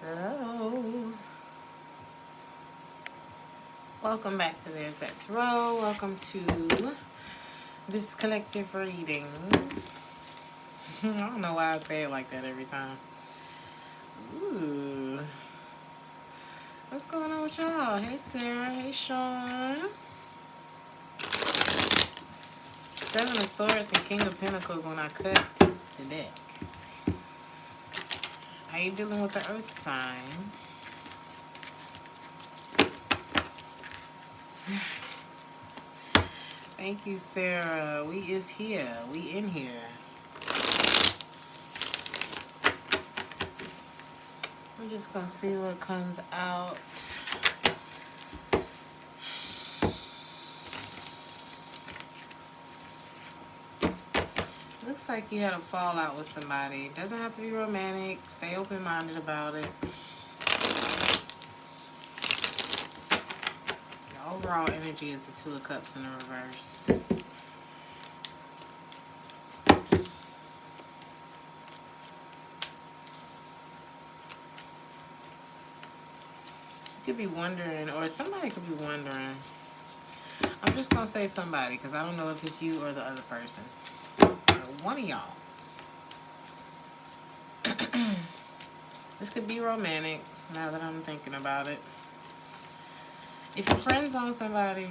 Hello. Welcome back to Theresthattarot. Welcome to this collective reading. I don't know why I say it like that every time. Ooh. What's going on with y'all? Hey, Sarah. Hey, Sean. Seven of Swords and King of Pentacles when I cut the deck. How you dealing with the Earth sign? Thank you, Sarah. We is here. We in here. We're just gonna see what comes out. Looks like you had a fallout with somebody. Doesn't have to be romantic. Stay open-minded about it. The overall energy is the Two of Cups in the reverse. You could be wondering, or somebody could be wondering. I'm just gonna say somebody, because I don't know if it's you or the other person. One of y'all. This could be romantic, now that I'm thinking about it. If your friend's on somebody,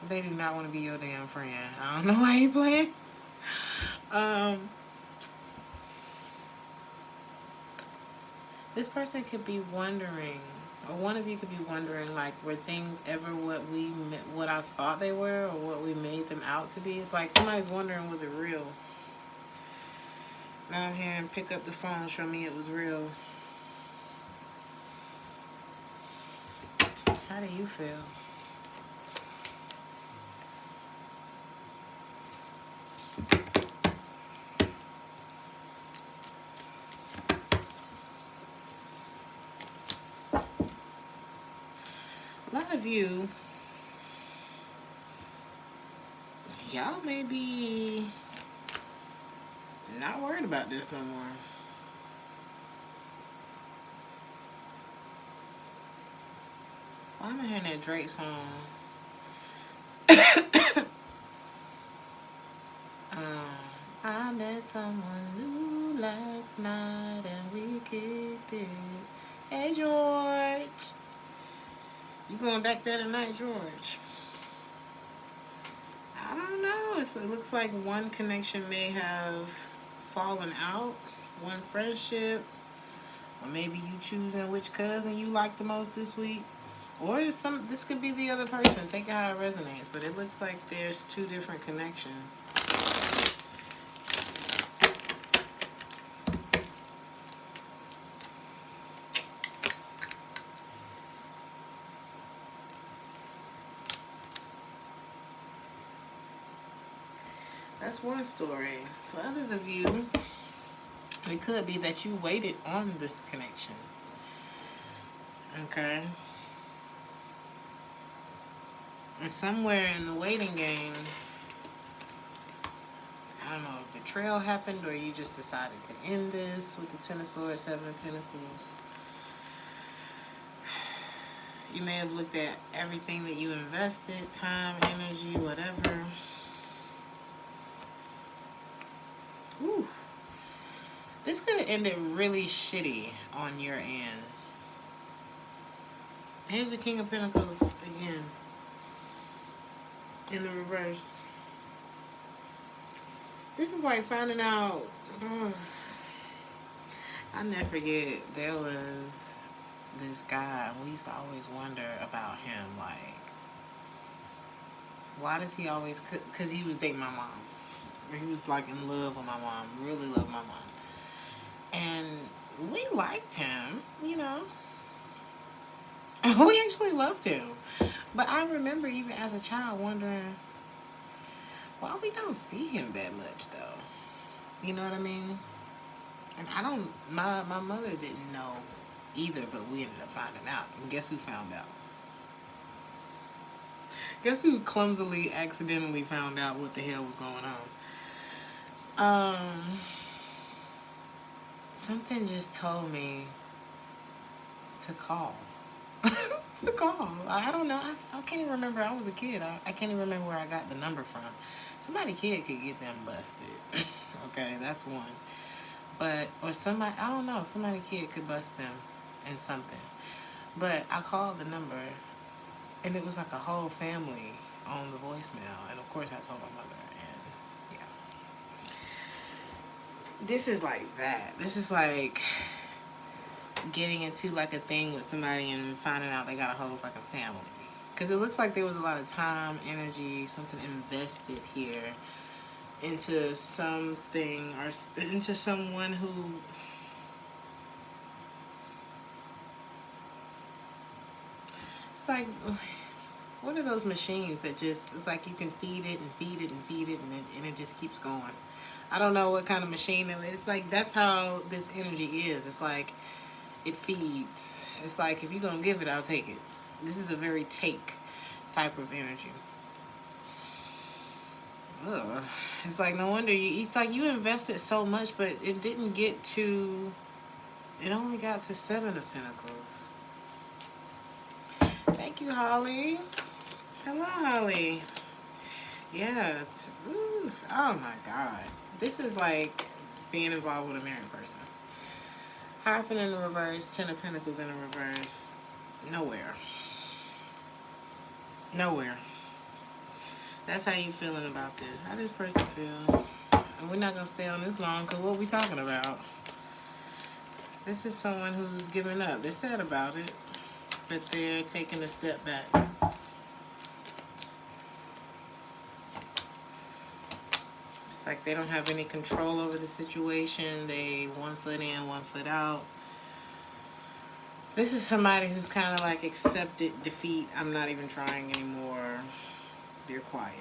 they do not want to be your damn friend. I don't know why you playing. This person could be wondering, or one of you could be wondering, like, were things ever what I thought they were, or what we made them out to be? It's like somebody's wondering, was it real? Now I'm here and pick up the phone, show me it was real. How do you feel? A lot of you, y'all may be not worried about this no more. Why am I hearing that Drake song? I met someone new last night and we kicked it. Hey, George. You going back there tonight, George? I don't know. It looks like one connection may have fallen out. One friendship. Or maybe you choosing which cousin you like the most this week. Or this could be the other person. Take it how it resonates. But it looks like there's two different connections. That's one story. For others of you, it could be that you waited on this connection. Okay? And somewhere in the waiting game, I don't know if betrayal happened or you just decided to end this with the Ten of Swords, Seven of Pentacles. You may have looked at everything that you invested, time, energy, whatever. Whew. This could have ended really shitty on your end. Here's the King of Pentacles again. In the reverse. This is like finding out. I'll never forget, there was this guy, and we used to always wonder about him. Like, why does he always, because he was dating my mom. Or he was like in love with my mom, really loved my mom. And we liked him, you know. We actually loved him. But I remember even as a child wondering why we don't see him that much though. You know what I mean? And I don't, my mother didn't know either, but we ended up finding out. And guess who found out? Guess who clumsily, accidentally found out what the hell was going on? Something just told me to call. To call. I don't know. I can't even remember. I was a kid. I can't even remember where I got the number from. Somebody kid could get them busted. Okay, that's one. But, or somebody, I don't know, somebody kid could bust them in something. But I called the number, and it was like a whole family on the voicemail. And of course I told my mother, and yeah. This is like that. This is like getting into like a thing with somebody and finding out they got a whole fucking family. Because it looks like there was a lot of time, energy, something invested here into something or into someone who it's like, what are those machines that just, it's like you can feed it and feed it and feed it and it just keeps going. I don't know what kind of machine it is. It's like that's how this energy is. It's like it feeds. It's like if you're gonna give it, I'll take it. This is a very take type of energy. Ugh. It's like no wonder it's like you invested so much, but it didn't get to, it only got to 7 of Pentacles. Thank you, Holly. Hello, Holly. Yeah. Oh my God. This is like being involved with a married person. Hierophant in the reverse, 10 of Pentacles in the reverse. Nowhere. Nowhere. That's how you feeling about this. How this person feel. And we're not going to stay on this long because what we talking about? This is someone who's giving up. They're sad about it, but they're taking a step back. It's like they don't have any control over the situation. They 1 foot in, 1 foot out. This is somebody who's kind of like accepted defeat. I'm not even trying anymore. They're quiet.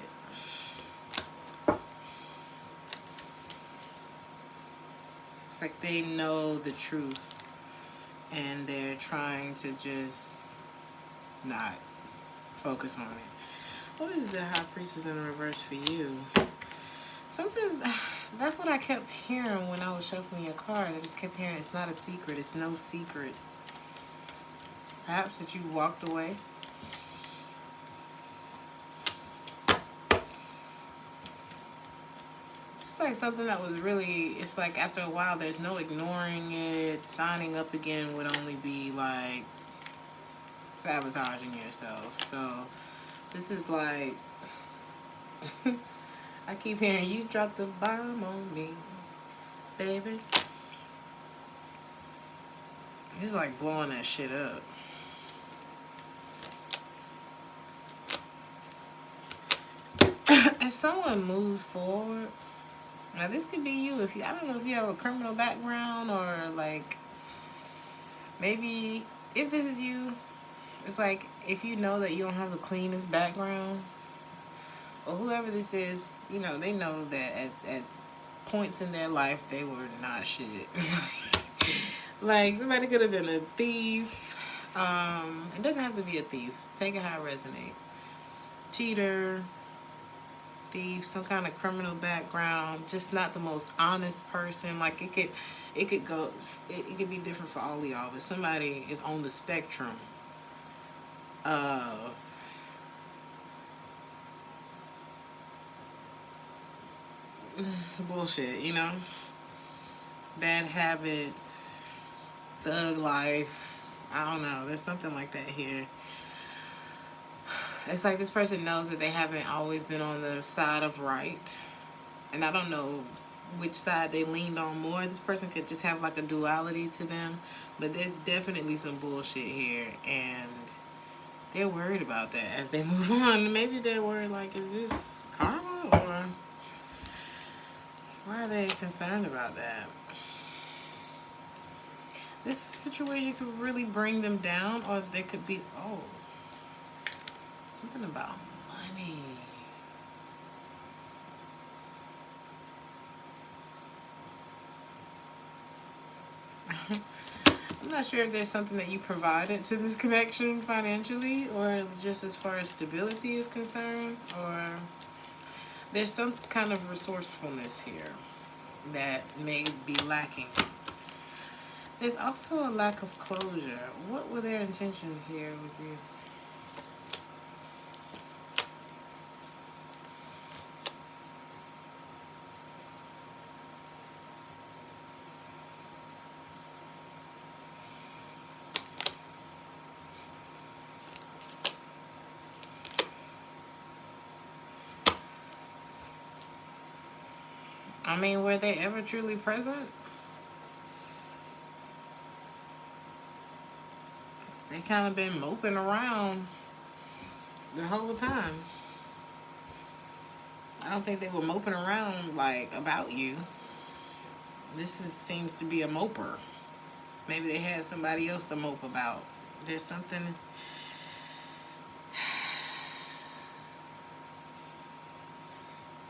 It's like they know the truth and they're trying to just not focus on it. What is the High Priestess in reverse for you? That's what I kept hearing when I was shuffling your cards. I just kept hearing it's not a secret. It's no secret. Perhaps that you walked away. It's like something that was really, it's like after a while there's no ignoring it. Signing up again would only be like sabotaging yourself. So this is like I keep hearing you drop the bomb on me, baby. This is like blowing that shit up. As someone moves forward, now this could be you. If you, I don't know if you have a criminal background or like maybe if this is you, it's like if you know that you don't have the cleanest background, or whoever this is, you know, they know that at points in their life they were not shit. Like somebody could have been a thief. It doesn't have to be a thief. Take it how it resonates. Cheater, thief, some kind of criminal background, just not the most honest person. Like it could be different for all of y'all, but somebody is on the spectrum of bullshit, you know? Bad habits, thug life, I don't know, there's something like that here. It's like this person knows that they haven't always been on the side of right. And I don't know which side they leaned on more. This person could just have like a duality to them. But there's definitely some bullshit here. And they're worried about that as they move on. Maybe they're worried like, is this karma? Or why are they concerned about that? This situation could really bring them down. Or there could be, oh, something about money. I'm not sure if there's something that you provided to this connection financially, or just as far as stability is concerned, or there's some kind of resourcefulness here that may be lacking. There's also a lack of closure. What were their intentions here with you? I mean, were they ever truly present? They kind of been moping around the whole time. I don't think they were moping around, like, about you. Seems to be a moper. Maybe they had somebody else to mope about. There's something...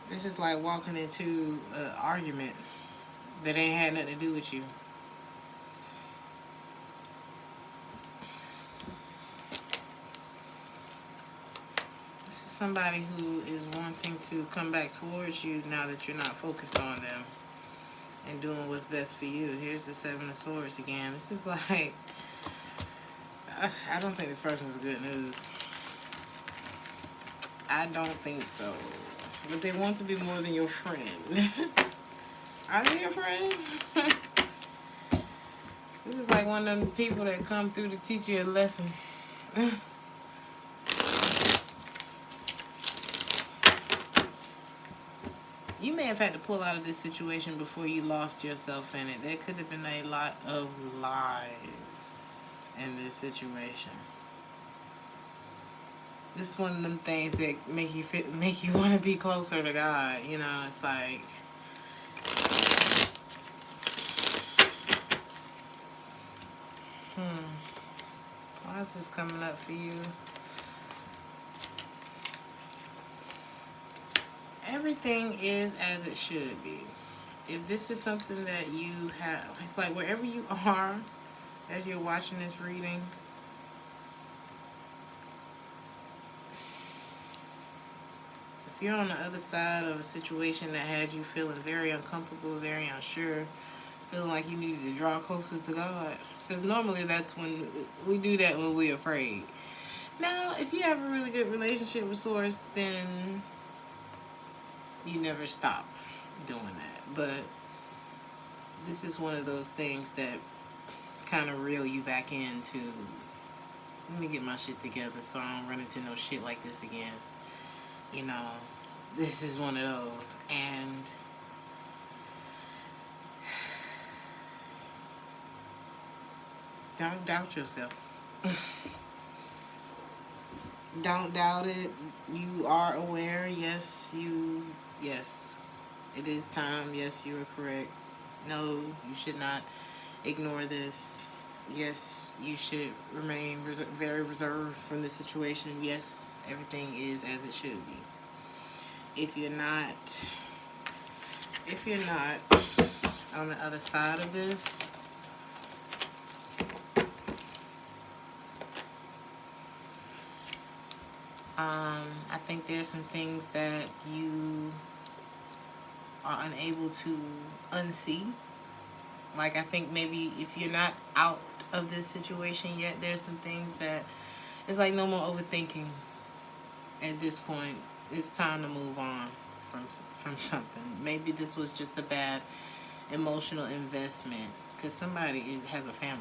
This is like walking into an argument that ain't had nothing to do with you. This is somebody who is wanting to come back towards you now that you're not focused on them and doing what's best for you. Here's the Seven of Swords again. This is like... I don't think this person's good news. I don't think so. But they want to be more than your friend. Are they your friends? This is like one of them people that come through to teach you a lesson. You may have had to pull out of this situation before you lost yourself in it. There could have been a lot of lies in this situation. This is one of them things that make you want to be closer to God. You know, it's like... Why is this coming up for you? Everything is as it should be. If this is something that you have... It's like wherever you are as you're watching this reading... If you're on the other side of a situation that has you feeling very uncomfortable, very unsure, feeling like you need to draw closer to God, because normally that's when we do that, when we're afraid. Now, if you have a really good relationship with Source, then you never stop doing that. But this is one of those things that kind of reel you back into, let me get my shit together so I don't run into no shit like this again. You know, this is one of those. And don't doubt yourself. Don't doubt it. You are aware. Yes, it is time. Yes, you are correct. No, you should not ignore this. Yes, you should remain very reserved from the situation. Yes, everything is as it should be. If you're not on the other side of this, I think there's some things that you are unable to unsee. Like, I think maybe if you're not out of this situation yet, there's some things that it's like no more overthinking at this point. It's time to move on from something. Maybe this was just a bad emotional investment because somebody has a family.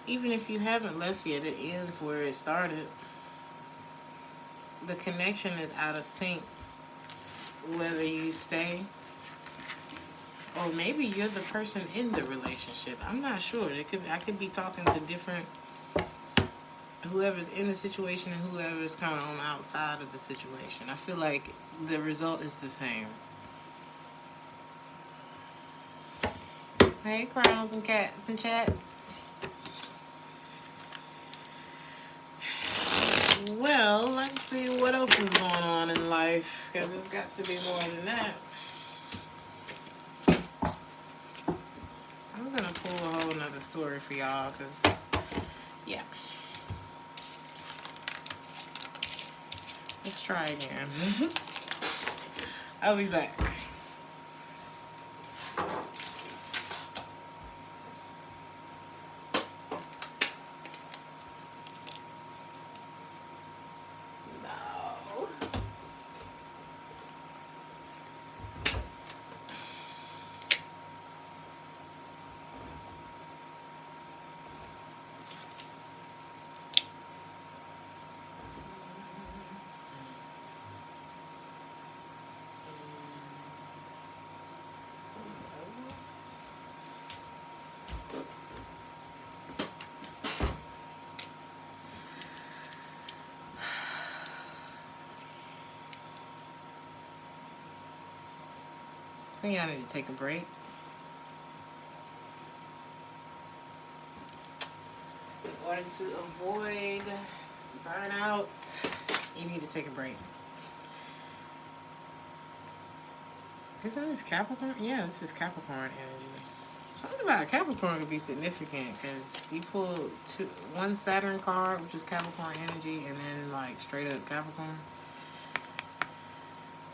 Even if you haven't left yet, it ends where it started. The connection is out of sync, whether you stay or maybe you're the person in the relationship. I'm not sure. I could be talking to different, whoever's in the situation and whoever's kind of on the outside of the situation. I feel like the result is the same. Hey, crowns and cats and chats. Well, let's see what else is going on in life, because it's got to be more than that. a story for y'all, because, yeah. Let's try again. I'll be back. So y'all need to take a break. In order to avoid burnout, you need to take a break. Isn't this Capricorn? Yeah, this is Capricorn energy. Something about Capricorn could be significant because you pull one Saturn card, which is Capricorn energy, and then like straight up Capricorn.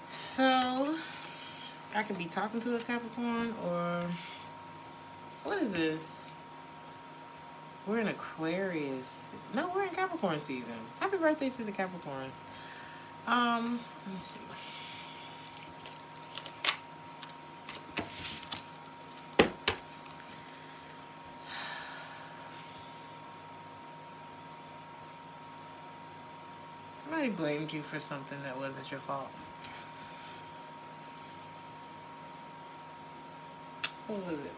So I could be talking to a Capricorn, or what is this? We're in Aquarius. No, we're in Capricorn season. Happy birthday to the Capricorns. Let me see. Somebody blamed you for something that wasn't your fault. What was it?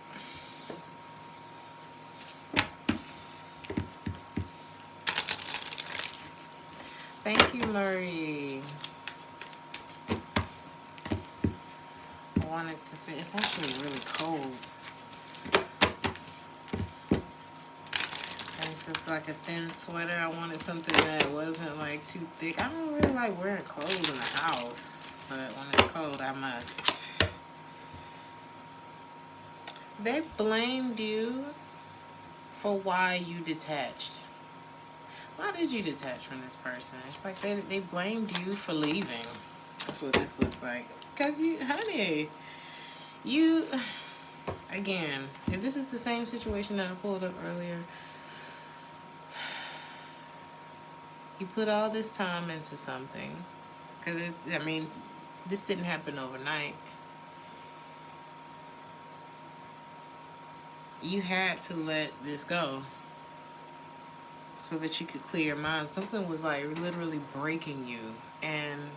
Thank you, Murray. I wanted to fit. It's actually really cold. And it's just like a thin sweater. I wanted something that wasn't like too thick. I don't really like wearing clothes in the house, but when it's cold, I must. They blamed you for why you detached. Why did you detach from this person? It's like they blamed you for leaving. That's what this looks like. Because you, honey, you, again, if this is the same situation that I pulled up earlier, you put all this time into something. Because it's, I mean, this didn't happen overnight. You had to let this go so that you could clear your mind. Something was like literally breaking you, and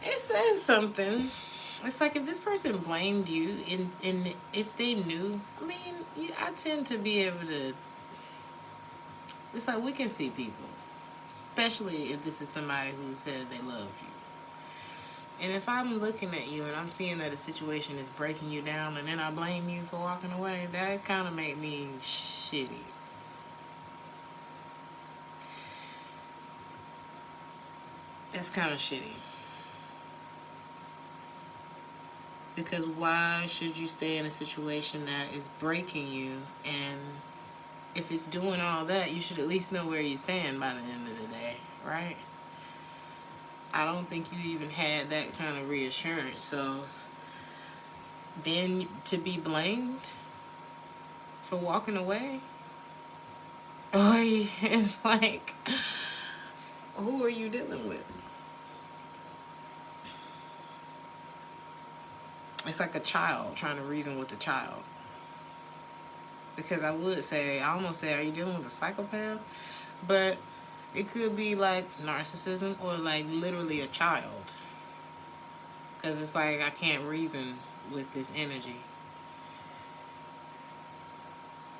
it says something. It's like if this person blamed you, and if they knew, I mean, I tend to be able to, it's like we can see people, especially if this is somebody who said they loved you. And if I'm looking at you and I'm seeing that a situation is breaking you down and then I blame you for walking away, that kind of made me shitty. That's kind of shitty. Because why should you stay in a situation that is breaking you? And if it's doing all that, you should at least know where you stand by the end of the day, right? I don't think you even had that kind of reassurance. So then to be blamed for walking away, or it's like, who are you dealing with? It's like a child trying to reason with a child. Because I would say, I almost say, are you dealing with a psychopath? But it could be like narcissism or like literally a child. Because it's like I can't reason with this energy.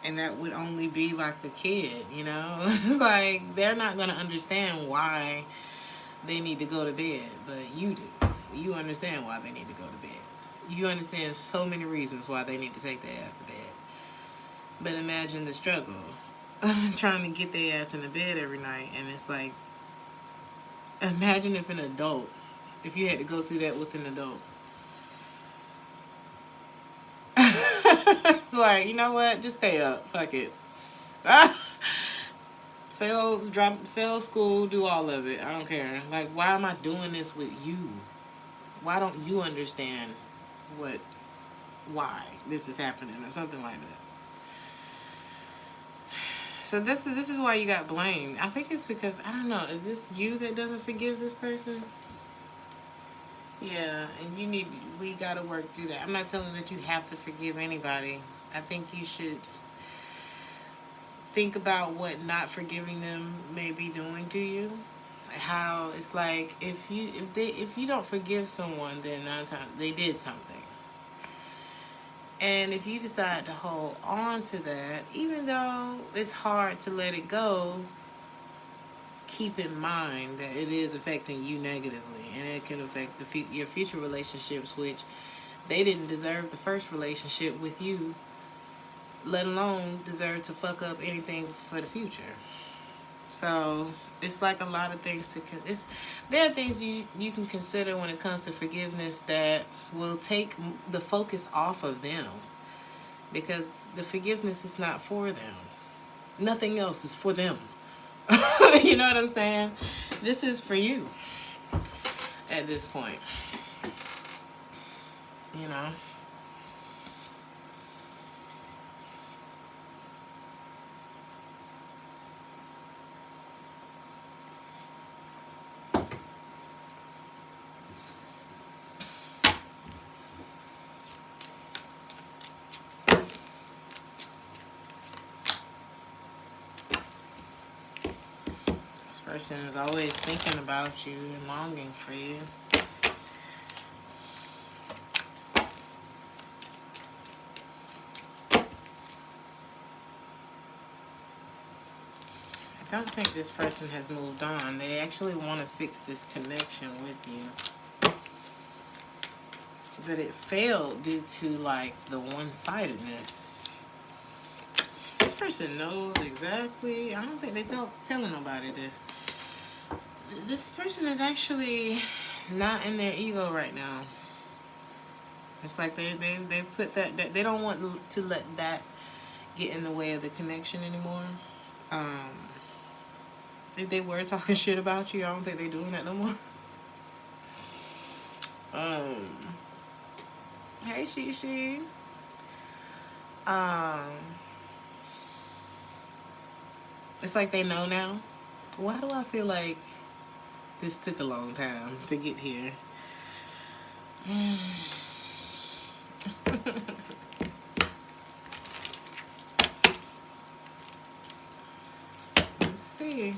And that would only be like a kid, you know? It's like they're not going to understand why they need to go to bed. But you do. You understand why they need to go to bed. You understand so many reasons why they need to take their ass to bed. But imagine the struggle. Trying to get their ass in the bed every night, and it's like, imagine if an adult, if you had to go through that with an adult. Like, you know what? Just stay up. Fuck it. Fail school, do all of it. I don't care. Like, why am I doing this with you? Why don't you understand why this is happening or something like that? So this is why you got blamed. I think it's because, I don't know, is this you that doesn't forgive this person? Yeah, and we gotta work through that. I'm not telling that you have to forgive anybody. I think you should think about what not forgiving them may be doing to you. How it's like, if you don't forgive someone, then 9 times they did something. And if you decide to hold on to that, even though it's hard to let it go, keep in mind that it is affecting you negatively, and it can affect your future relationships, which they didn't deserve the first relationship with you, let alone deserve to fuck up anything for the future. So it's like a lot of things there are things you can consider when it comes to forgiveness that will take the focus off of them, because the forgiveness is not for them. Nothing else is for them. You know what I'm saying? This is for you at this point. You know? Person is always thinking about you and longing for you. I don't think this person has moved on. They actually want to fix this connection with you. But it failed due to, like, the one-sidedness. This person knows exactly. I don't think they're telling nobody this. This person is actually not in their ego right now. It's like they put that they don't want to let that get in the way of the connection anymore. If they were talking shit about you, I don't think they're doing that no more. Hey, Shishi. It's like they know now. Why do I feel like this took a long time to get here? Let's see.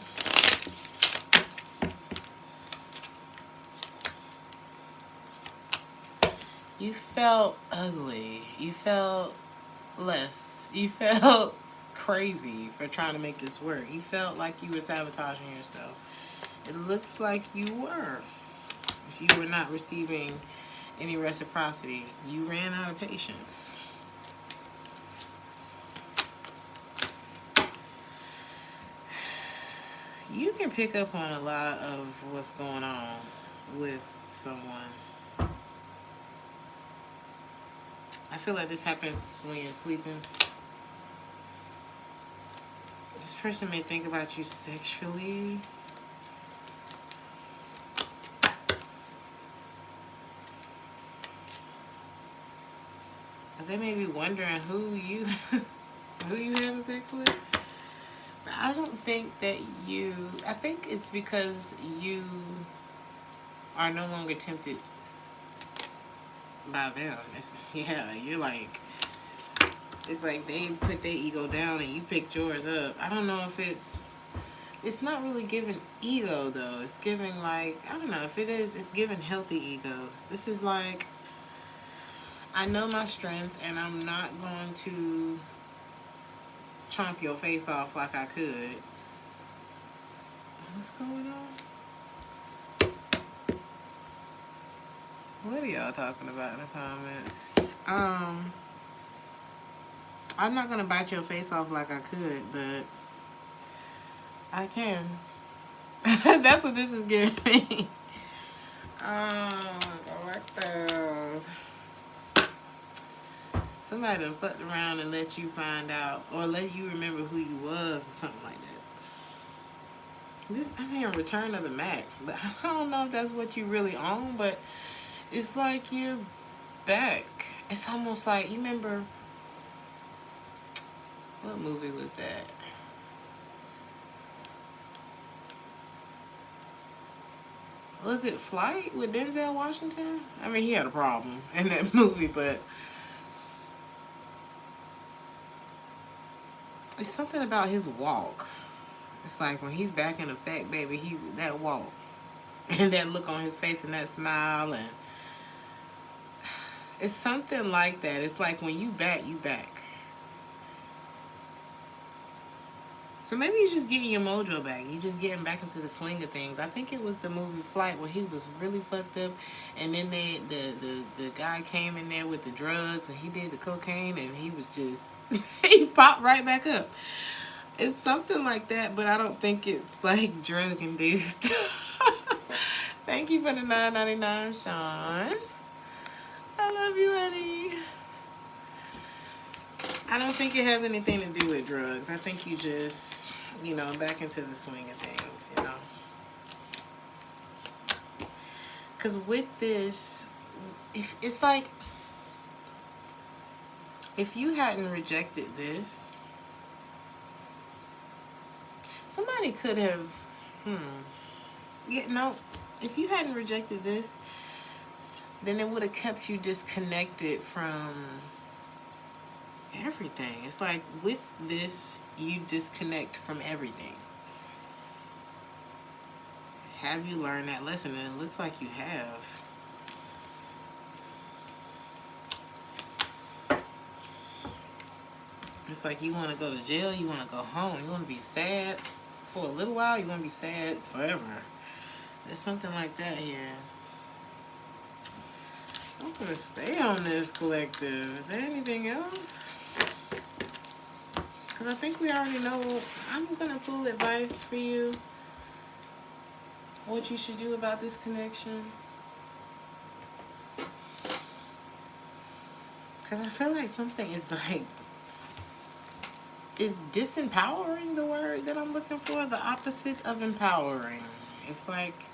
You felt ugly. You felt less. You felt crazy for trying to make this work. You felt like you were sabotaging yourself. It looks like you were. If you were not receiving any reciprocity, you ran out of patience. You can pick up on a lot of what's going on with someone. I feel like this happens when you're sleeping. This person may think about you sexually. They may be wondering who you having sex with. But I don't think that I think it's because you are no longer tempted by them. You're like, it's like they put their ego down and you picked yours up. I don't know if it's not really giving ego though. It's giving, like, I don't know if it is, it's giving healthy ego. This is like, I know my strength and I'm not going to chomp your face off like I could. What's going on? What are y'all talking about in the comments? I'm not gonna bite your face off like I could, but I can. That's what this is giving me. Collective. Somebody done fucked around and let you find out, or let you remember who you was, or something like that. This, I mean, Return of the Mac, but I don't know if that's what you really own, but it's like you're back. It's almost like, you remember, what movie was that? Was it Flight with Denzel Washington? I mean, he had a problem in that movie, but it's something about his walk. It's like when he's back in effect, baby, he's that walk and that look on his face and that smile, and it's something like that. It's like when you back, you back. So maybe you're just getting your mojo back. You're just getting back into the swing of things. I think it was the movie Flight where he was really fucked up, and then the guy came in there with the drugs, and he did the cocaine, and he was just he popped right back up. It's something like that, but I don't think it's like drug induced. Thank you for the $9.99, Sean. I love you, Eddie. I don't think it has anything to do with drugs. I think you just, you know, back into the swing of things, you know. Because with this, it's like, if you hadn't rejected this, somebody could have, yeah, no, if you hadn't rejected this, then it would have kept you disconnected from everything. It's like with this, you disconnect from everything. Have you learned that lesson? And it looks like you have. It's like you want to go to jail, you want to go home, you want to be sad for a little while, you want to be sad forever. There's something like that here. I'm going to stay on this, collective. Is there anything else? Because I think we already know. I'm going to pull advice for you. What you should do about this connection. Because I feel like something is like... Is disempowering the word that I'm looking for? The opposite of empowering. It's like...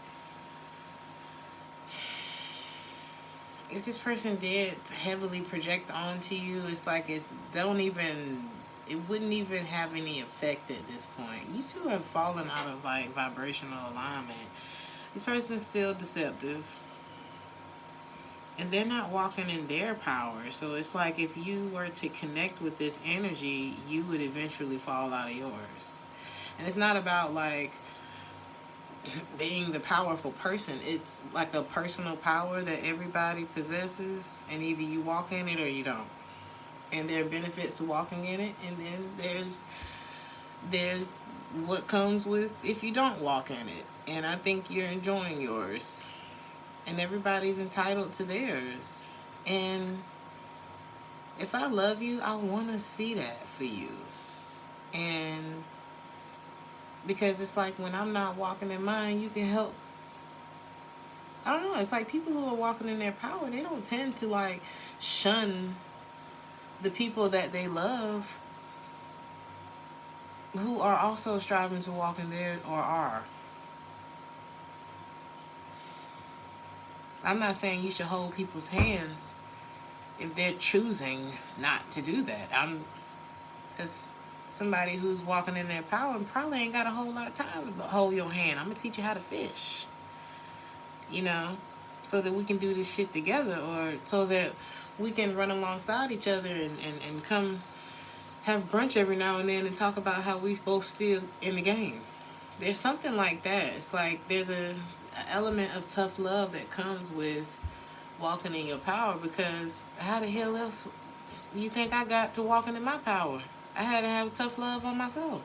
If this person did heavily project onto you, it's like it wouldn't even have any effect at this point. You two have fallen out of like vibrational alignment. This person's still deceptive, and they're not walking in their power. So it's like if you were to connect with this energy, you would eventually fall out of yours. And it's not about like being the powerful person. It's like a personal power that everybody possesses, and either you walk in it or you don't. And there are benefits to walking in it, and then there's what comes with if you don't walk in it. And I think you're enjoying yours, and everybody's entitled to theirs. And if I love you, I want to see that for you. And because it's like when I'm not walking in mine, you can help. I don't know. It's like people who are walking in their power, they don't tend to like shun the people that they love who are also striving to walk in theirs or are. I'm not saying you should hold people's hands if they're choosing not to do that. Because somebody who's walking in their power probably ain't got a whole lot of time to hold your hand. I'm going to teach you how to fish, you know, so that we can do this shit together, or so that we can run alongside each other and come have brunch every now and then and talk about how we both still in the game. There's something like that. It's like there's an element of tough love that comes with walking in your power, because how the hell else do you think I got to walking in my power? I had to have tough love on myself.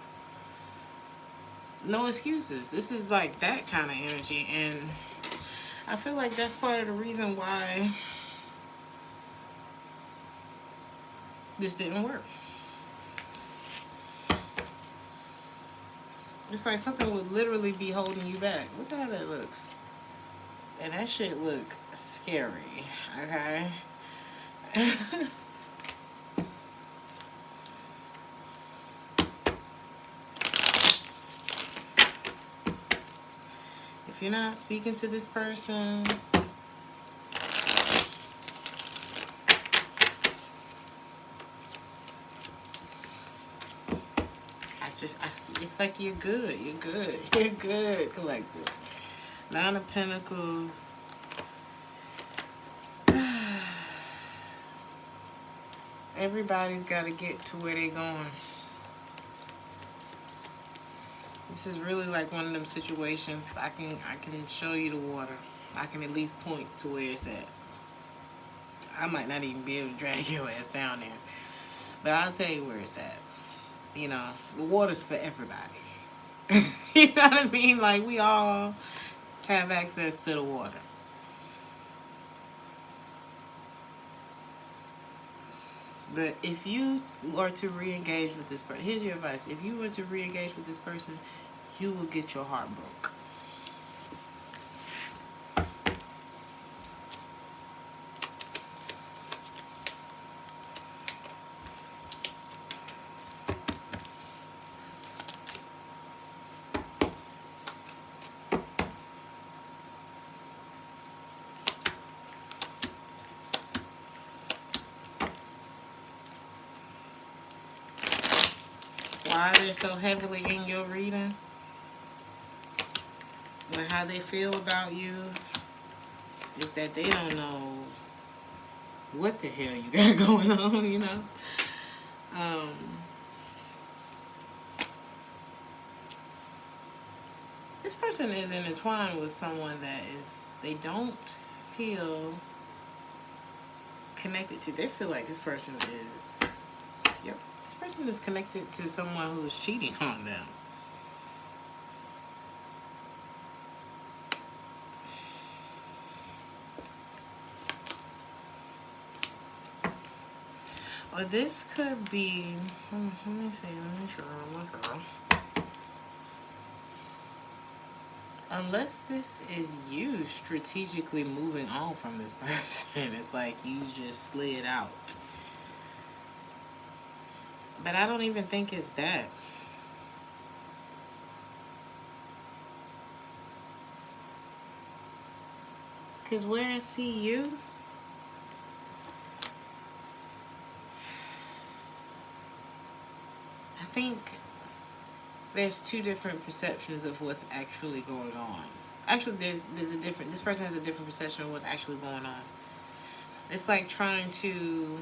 No excuses. This is like that kind of energy, and I feel like that's part of the reason why this didn't work. It's like something would literally be holding you back. Look how that looks. And that shit look scary, okay? If you're not speaking to this person, I see, it's like you're good, you're good, Collective. Nine of Pentacles. Everybody's got to get to where they're going. This is really like one of them situations. I can show you the water. I can at least point to where it's at. I might not even be able to drag your ass down there, but I'll tell you where it's at. You know, the water's for everybody. You know what I mean? Like, we all have access to the water. But if you were to re-engage with this person, here's your advice. If you were to re-engage with this person, you will get your heart broke. Why they're so heavily in your reading, and how they feel about you, is that they don't know what the hell you got going on, you know? This person is intertwined with someone that they don't feel connected to. They feel like this person is, this person is connected to someone who is cheating on them. Or this could be, let me see, let me show you. Unless this is you strategically moving on from this person. It's like you just slid out. But I don't even think it's that. Because where I see you, I think there's two different perceptions of what's actually going on. Actually, there's a different, this person has a different perception of what's actually going on. It's like trying to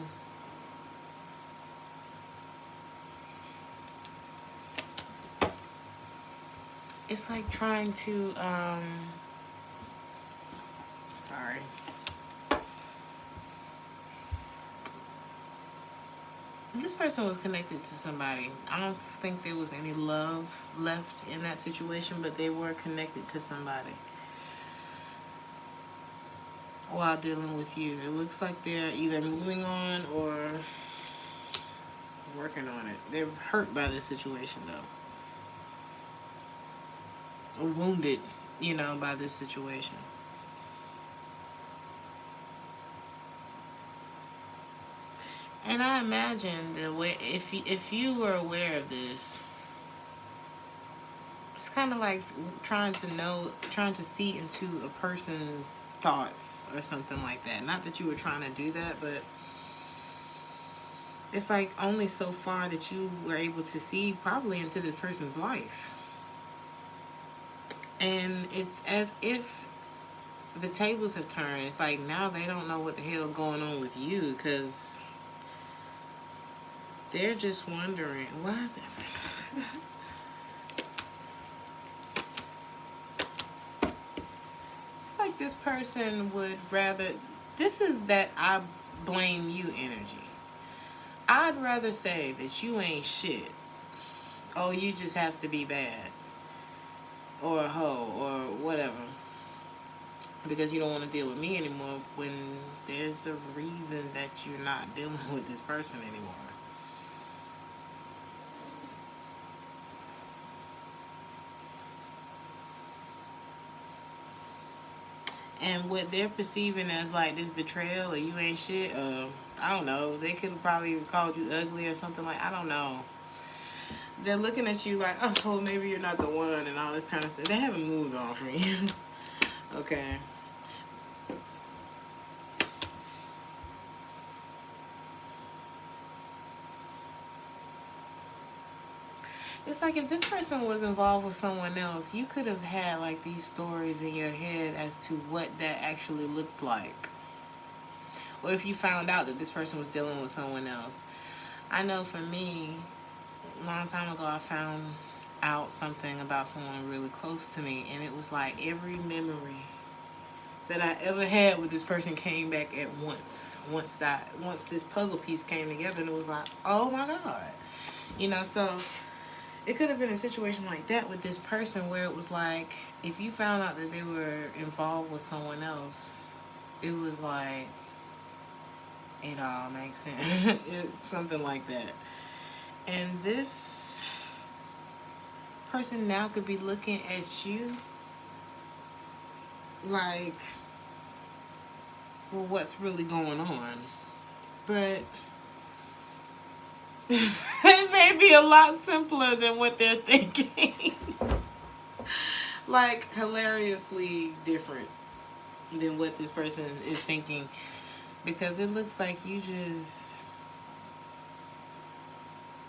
sorry. This person was connected to somebody. I don't think there was any love left in that situation, but they were connected to somebody while dealing with you. It looks like they're either moving on or working on it. They're hurt by this situation, though. Or wounded, you know, by this situation. And I imagine the way, if you were aware of this, it's kind of like trying to see into a person's thoughts or something like that. Not that you were trying to do that, but it's like only so far that you were able to see probably into this person's life. And it's as if the tables have turned. It's like now they don't know what the hell's going on with you, because they're just wondering, why is that person? It's like this person would rather, this is that I blame you energy. I'd rather say that you ain't shit. Oh, you just have to be bad. Or a hoe, or whatever. Because you don't want to deal with me anymore, when there's a reason that you're not dealing with this person anymore. And what they're perceiving as like this betrayal, or you ain't shit, I don't know. They could have probably called you ugly or something like, I don't know. They're looking at you like, oh, well, maybe you're not the one and all this kind of stuff. They haven't moved on from you. Okay. It's like if this person was involved with someone else, you could have had like these stories in your head as to what that actually looked like. Or if you found out that this person was dealing with someone else. I know for me, a long time ago, I found out something about someone really close to me, and it was like every memory that I ever had with this person came back at once. Once this puzzle piece came together, and it was like, oh my God. You know, so it could have been a situation like that with this person where it was like, if you found out that they were involved with someone else, it was like, it all makes sense. It's something like that. And this person now could be looking at you like, well, what's really going on? But it may be a lot simpler than what they're thinking. Like, hilariously different than what this person is thinking. Because it looks like you just...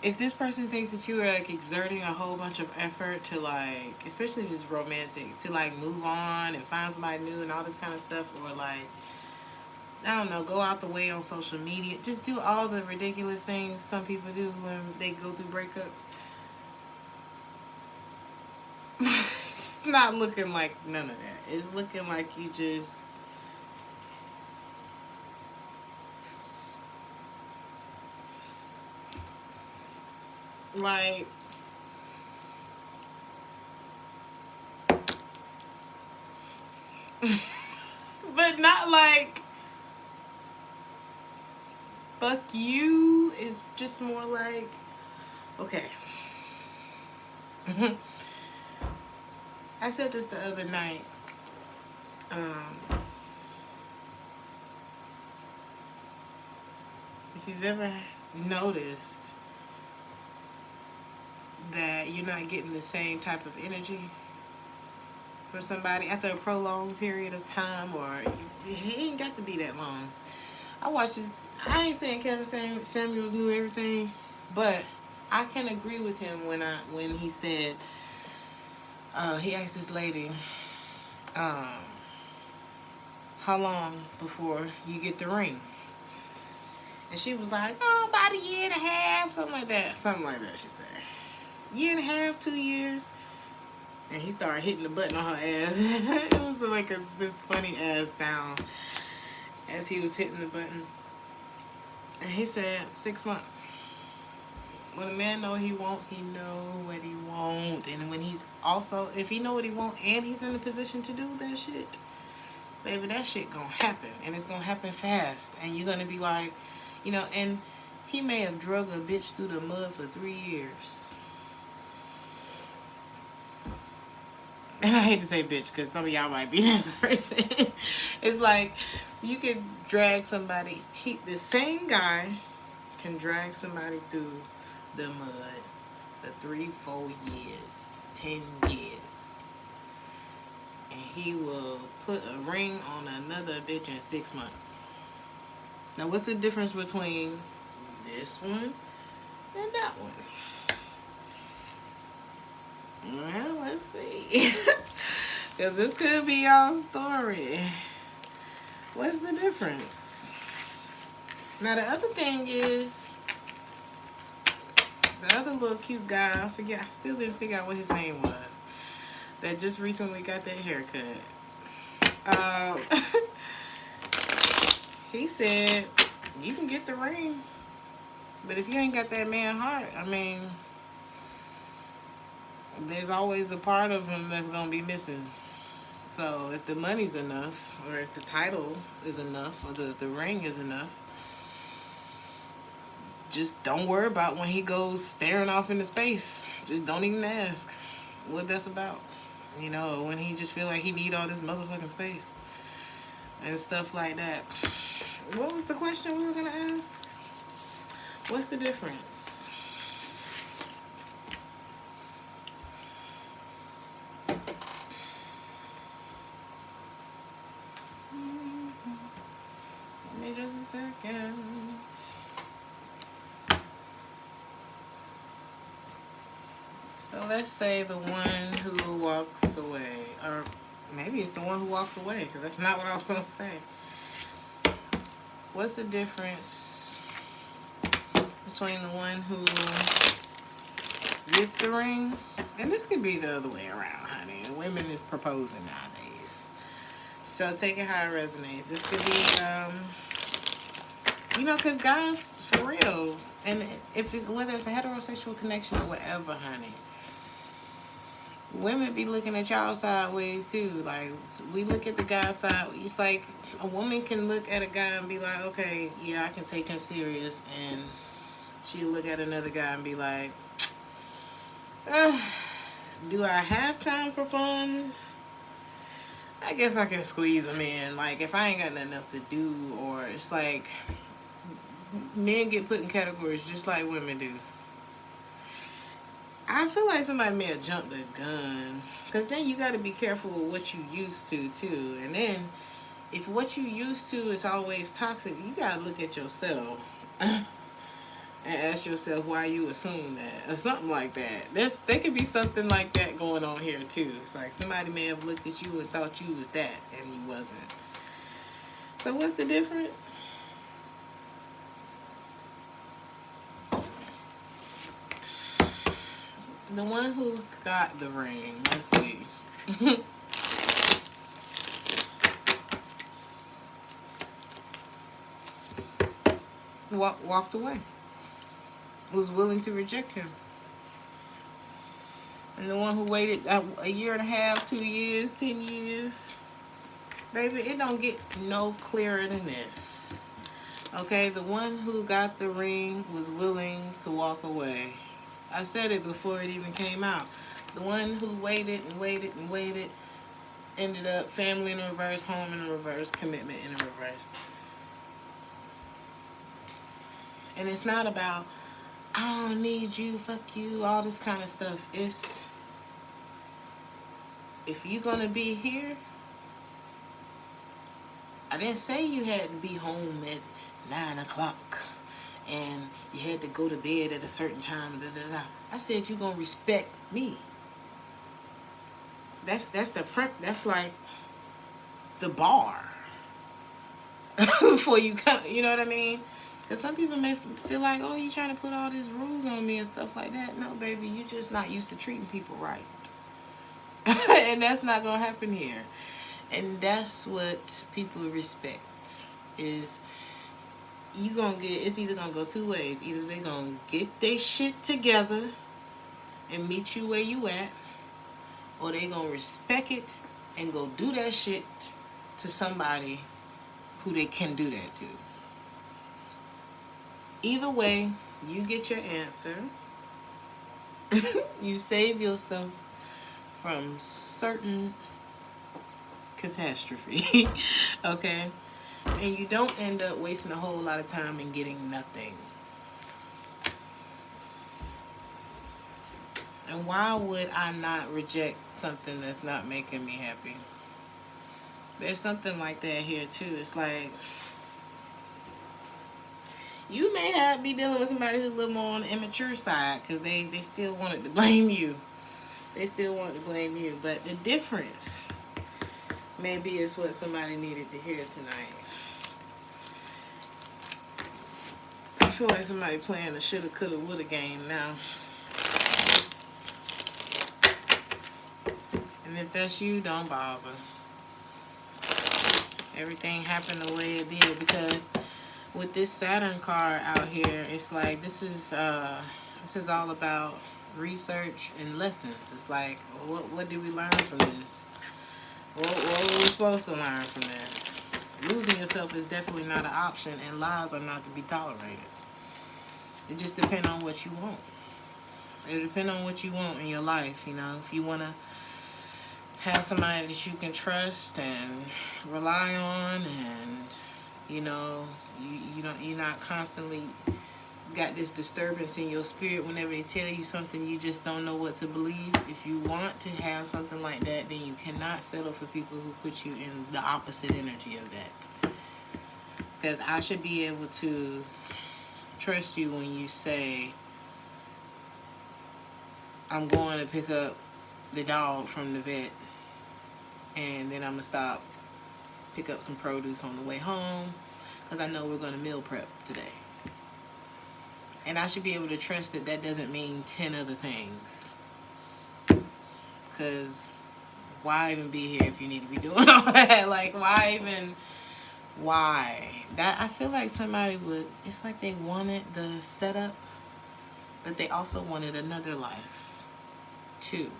If this person thinks that you are like exerting a whole bunch of effort to like, especially if it's romantic, to like move on and find somebody new and all this kind of stuff, or like, I don't know, go out the way on social media, just do all the ridiculous things some people do when they go through breakups. It's not looking like none of that. It's looking like you just... like... but not like... fuck you. It's just more like... okay. I said this the other night. If you've ever noticed that you're not getting the same type of energy from somebody after a prolonged period of time, or it ain't got to be that long. I watch this. I ain't saying Kevin Samuels knew everything, but I can agree with him when he said, he asked this lady, how long before you get the ring? And she was like, oh, about a year and a half, something like that, she said. Year and a half, 2 years. And he started hitting the button on her ass. It was like this funny ass sound as he was hitting the button. And he said 6 months. When a man know he won't, he know what he won't. And when he's also, if he know what he want and he's in the position to do that shit, baby, that shit gonna happen. And it's gonna happen fast. And you're gonna be like, you know, and he may have drug a bitch through the mud for 3 years. And I hate to say bitch because some of y'all might be that person. It's like you can drag somebody. The same guy can drag somebody through the mud for 3, 4 years, 10 years. And he will put a ring on another bitch in 6 months. Now, what's the difference between this one and that one? Well, let's see. Because this could be y'all's story. What's the difference? Now, the other thing is, the other little cute guy, I still didn't figure out what his name was, that just recently got that haircut. He said, you can get the ring, but if you ain't got that man heart, I mean, there's always a part of him that's going to be missing. So if the money's enough, or if the title is enough, or the ring is enough, just don't worry about when he goes staring off into space. Just don't even ask what that's about. You know, when he just feel like he need all this motherfucking space and stuff like that. What was the question we were going to ask? What's the difference? Give me just a second. So let's say the one who walks away, or maybe it's the one who walks away, because that's not what I was going to say. What's the difference between the one who gets the ring? And this could be the other way around, honey. Women is proposing nowadays. So take it how it resonates. This could be, because guys, for real, and if it's whether it's a heterosexual connection or whatever, honey, women be looking at y'all sideways too. Like, we look at the guy side. It's like a woman can look at a guy and be like, okay, yeah, I can take him serious. And she'll look at another guy and be like, do I have time for fun? I guess I can squeeze him in. Like, if I ain't got nothing else to do, or it's like men get put in categories just like women do. I feel like somebody may have jumped the gun, because then you got to be careful with what you used to too. And then if what you used to is always toxic, you got to look at yourself and ask yourself why you assume that, or something like that. There could be something like that going on here too. It's like somebody may have looked at you and thought you was that, and you wasn't. So what's the difference? The one who got the ring, let's see. Walked away. Was willing to reject him. And the one who waited a year and a half, 2 years, 10 years. Baby, it don't get no clearer than this. Okay, the one who got the ring was willing to walk away. I said it before it even came out. The one who waited and waited and waited ended up family in reverse, home in reverse, commitment in reverse. And it's not about, I don't need you, fuck you, all this kind of stuff. It's, if you're going to be here, I didn't say you had to be home at 9 o'clock. And you had to go to bed at a certain time. I said you're gonna respect me. That's like the bar before you come. You know what I mean? Because some people may feel like, oh, you trying to put all these rules on me and stuff like that. No, baby, you just not used to treating people right, and that's not gonna happen here. And that's what people respect is. You gonna get, it's either gonna go two ways. Either they gonna get their shit together and meet you where you at, or they gonna respect it and go do that shit to somebody who they can do that to. Either way, you get your answer. You save yourself from certain catastrophe. Okay? And you don't end up wasting a whole lot of time and getting nothing. And why would I not reject something that's not making me happy? There's something like that here too. It's like, you may be dealing with somebody who's a little more on the immature side, because they still wanted to blame you. They still want to blame you. But the difference maybe is what somebody needed to hear tonight. I feel like somebody playing a shoulda, coulda, woulda game now. And if that's you, don't bother. Everything happened the way it did, because with this Saturn card out here, it's like this is all about research and lessons. It's like, what did we learn from this? What were we supposed to learn from this? Losing yourself is definitely not an option, and lies are not to be tolerated. It just depends on what you want. It depends on what you want in your life, you know. If you want to have somebody that you can trust and rely on, and, you know, you're not constantly got this disturbance in your spirit whenever they tell you something you just don't know what to believe. If you want to have something like that, then you cannot settle for people who put you in the opposite energy of that. Because I should be able to trust you when you say, I'm going to pick up the dog from the vet, and then I'm going to stop, pick up some produce on the way home, because I know we're going to meal prep today. And I should be able to trust that that doesn't mean 10 other things. Because why even be here if you need to be doing all that? Like, why even... Why? That, I feel like somebody would, it's like they wanted the setup, but they also wanted another life too.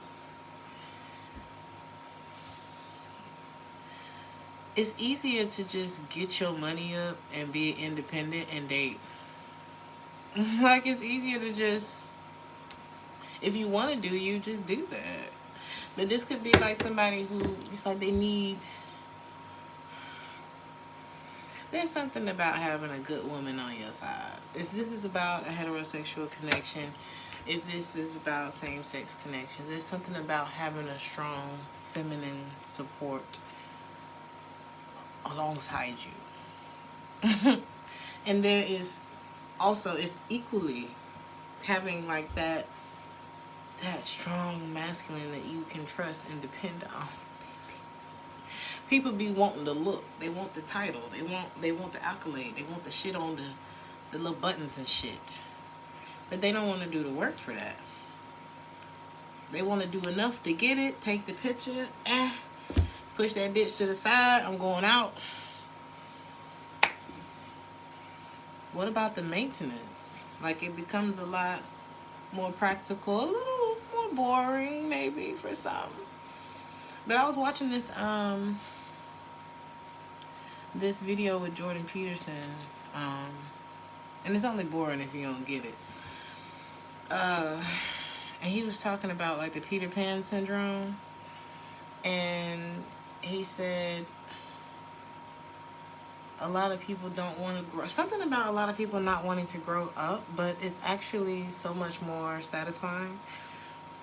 It's easier to just get your money up and be independent and date. Like, it's easier to just, if you want to do you, just do that. But this could be like somebody who, it's like they need, there's something about having a good woman on your side. If this is about a heterosexual connection, if this is about same-sex connections, there's something about having a strong feminine support alongside you. And there is also, it's equally having like that strong masculine that you can trust and depend on. People be wanting the look. They want the title. They want the accolade. They want the shit on the little buttons and shit. But they don't want to do the work for that. They want to do enough to get it, take the picture, push that bitch to the side, I'm going out. What about the maintenance? Like, it becomes a lot more practical, a little more boring maybe for some. But I was watching this this video with Jordan Peterson, and it's only boring if you don't get it. And he was talking about like the Peter Pan syndrome, and he said a lot of people don't want to grow. Something about a lot of people not wanting to grow up, but it's actually so much more satisfying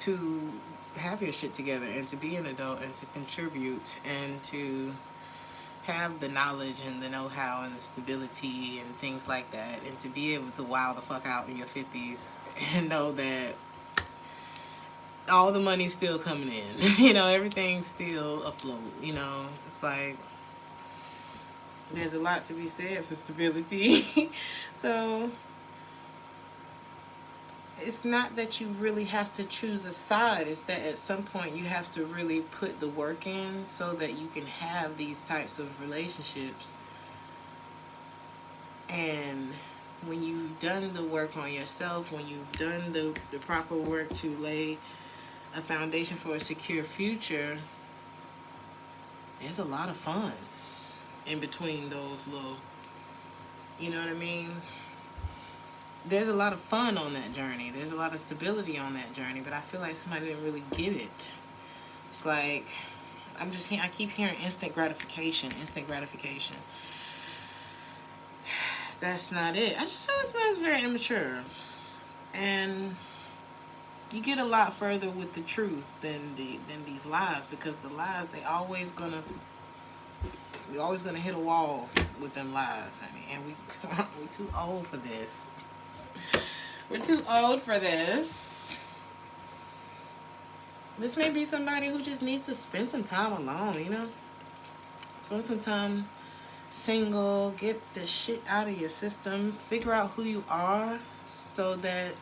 to have your shit together and to be an adult and to contribute and to have the knowledge and the know-how and the stability and things like that, and to be able to wow the fuck out in your 50s and know that all the money's still coming in. You know, everything's still afloat. You know, it's like there's a lot to be said for stability. So it's not that you really have to choose a side. It's that at some point you have to really put the work in so that you can have these types of relationships. And when you've done the work on yourself, when you've done the proper work to lay a foundation for a secure future, there's a lot of fun in between those little, you know what I mean? There's a lot of fun on that journey. There's a lot of stability on that journey, but I feel like somebody didn't really get it. It's like, I keep hearing instant gratification. That's not it. I just feel this man's very immature. And you get a lot further with the truth than these lies, because the lies, we're always gonna hit a wall with them lies, honey. And we're too old for this. We're too old for this. This may be somebody who just needs to spend some time alone, you know? Spend some time single, get the shit out of your system, figure out who you are so that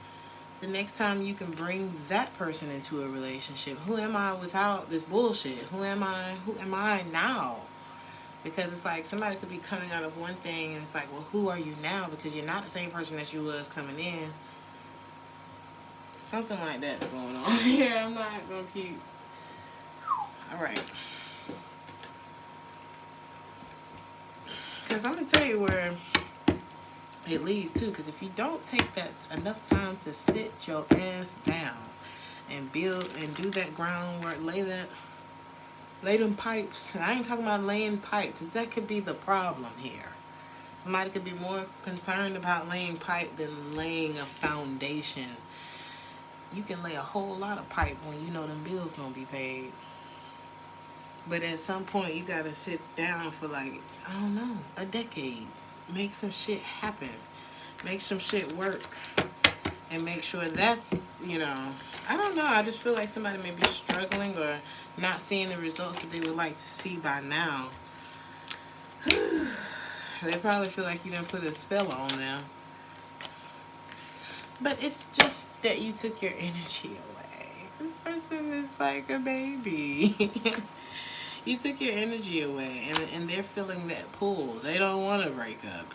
the next time you can bring that person into a relationship. Who am I without this bullshit? Who am I now? Because it's like somebody could be coming out of one thing and it's like, well, who are you now? Because you're not the same person that you was coming in. Something like that's going on here. I'm not going to keep. All right. Because I'm going to tell you where it leads to. Because if you don't take that enough time to sit your ass down and build and do that groundwork, lay them pipes. And I ain't talking about laying pipe, because that could be the problem here. Somebody could be more concerned about laying pipe than laying a foundation. You can lay a whole lot of pipe when you know them bills gonna be paid. But at some point, you gotta sit down for like, I don't know, a decade, make some shit happen. Make some shit work. And make sure that's, you know, I don't know. I just feel like somebody may be struggling or not seeing the results that they would like to see by now. They probably feel like you done put a spell on them. But it's just that you took your energy away. This person is like a baby. You took your energy away, and they're feeling that pull. They don't want to break up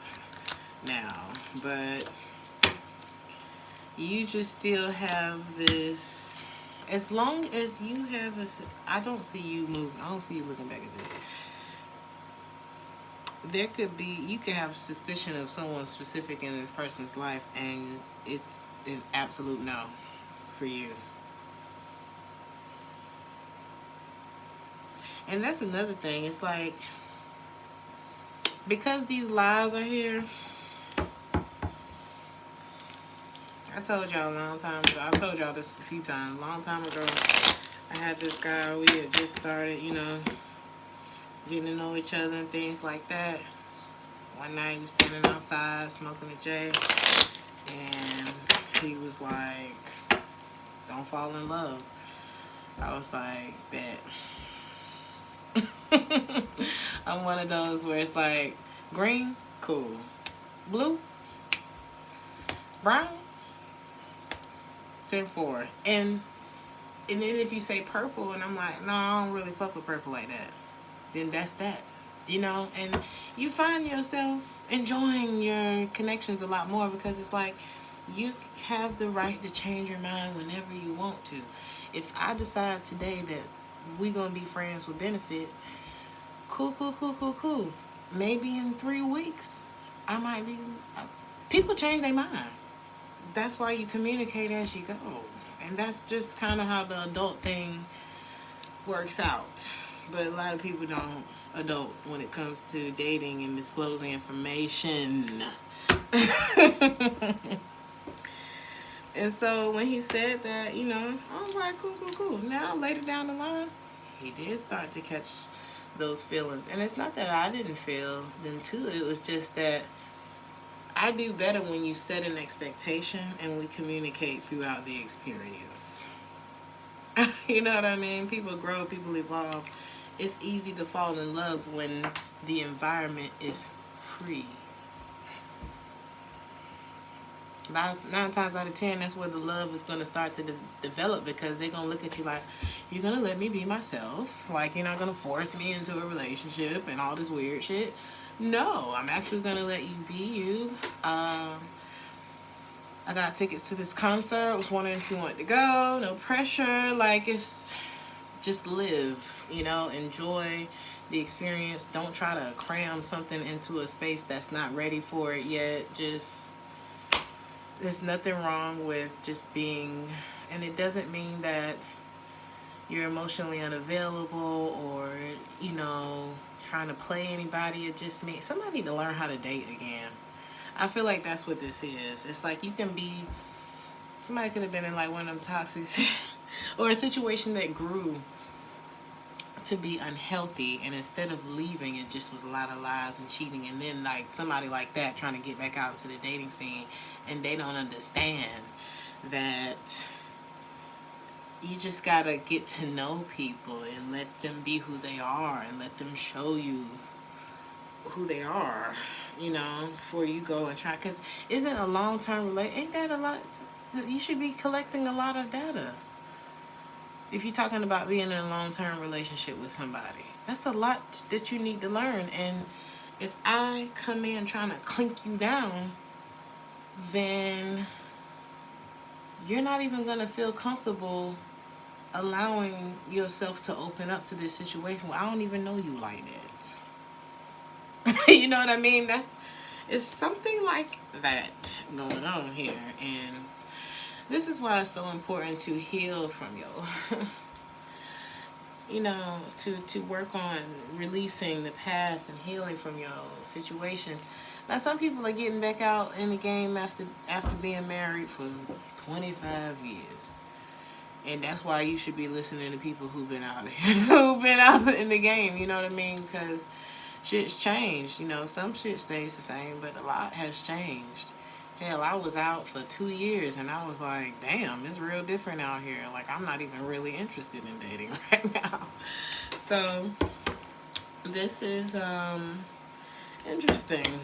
now, but you just still have this. As long as you have a, I don't see you moving. I don't see you looking back at this. There could be, you could have suspicion of someone specific in this person's life, and it's an absolute no for you. And that's another thing. It's like, because these lies are here, I told y'all a long time ago, I've told y'all this a few times, a long time ago, I had this guy, we had just started, you know, getting to know each other and things like that. One night we was standing outside smoking a J, and he was like, don't fall in love. I was like, bet. I'm one of those where it's like, green, cool. Blue, brown, 10-4. And then if you say purple, and I'm like, no, I don't really fuck with purple like that, then that's that, you know? And you find yourself enjoying your connections a lot more, because it's like, you have the right to change your mind whenever you want to. If I decide today that we're going to be friends with benefits, cool. Maybe in 3 weeks, I might be, people change their mind. That's why you communicate as you go. And that's just kind of how the adult thing works out. But a lot of people don't adult when it comes to dating and disclosing information. And so when he said that, you know, I was like, cool. Now, later down the line, he did start to catch those feelings. And it's not that I didn't feel them too. It was just that I do better when you set an expectation and we communicate throughout the experience. You know what I mean? People grow, people evolve. It's easy to fall in love when the environment is free. 9 times out of 10, that's where the love is going to start to develop, because they're going to look at you like, you're going to let me be myself. Like, you're not going to force me into a relationship and all this weird shit. No, I'm actually going to let you be you. I got tickets to this concert. I was wondering if you wanted to go. No pressure. Like, it's just live, you know, enjoy the experience. Don't try to cram something into a space that's not ready for it yet. Just, there's nothing wrong with just being, and it doesn't mean that you're emotionally unavailable or, you know, trying to play anybody. It just means somebody need to learn how to date again. I feel like that's what this is. It's like you can be, somebody could have been in like one of them toxic or a situation that grew to be unhealthy, and instead of leaving, it just was a lot of lies and cheating. And then like somebody like that trying to get back out into the dating scene, and they don't understand that you just gotta get to know people and let them be who they are and let them show you who they are, you know, before you go and try. Because isn't a long-term relationship, ain't that a lot? You should be collecting a lot of data if you're talking about being in a long-term relationship with somebody. That's a lot that you need to learn. And if I come in trying to clink you down, then you're not even going to feel comfortable allowing yourself to open up to this situation where I don't even know you like that. You know what I mean? It's something like that going on here. And this is why it's so important to heal from your, you know, to work on releasing the past and healing from your situations. Now, some people are getting back out in the game after being married for 25 years. And that's why you should be listening to people who've been out who've been out in the game, you know what I mean? Because shit's changed. You know, some shit stays the same, but a lot has changed. Hell, I was out for 2 years and I was like, damn, it's real different out here. Like, I'm not even really interested in dating right now. So, this is interesting.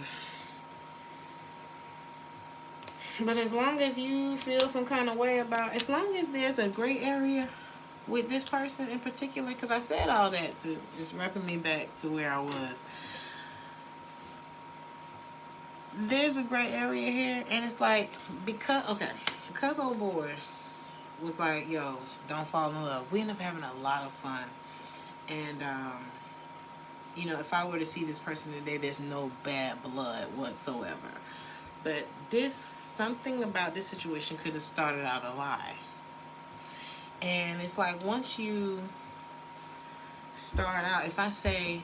But as long as you feel some kind of way about, as long as there's a gray area with this person in particular, because I said all that to just wrapping me back to where I was. There's a gray area here, and it's like, because old boy was like, yo, don't fall in love. We end up having a lot of fun. And, you know, if I were to see this person today, there's no bad blood whatsoever. But something about this situation could have started out a lie. And it's like, once you start out, if I say,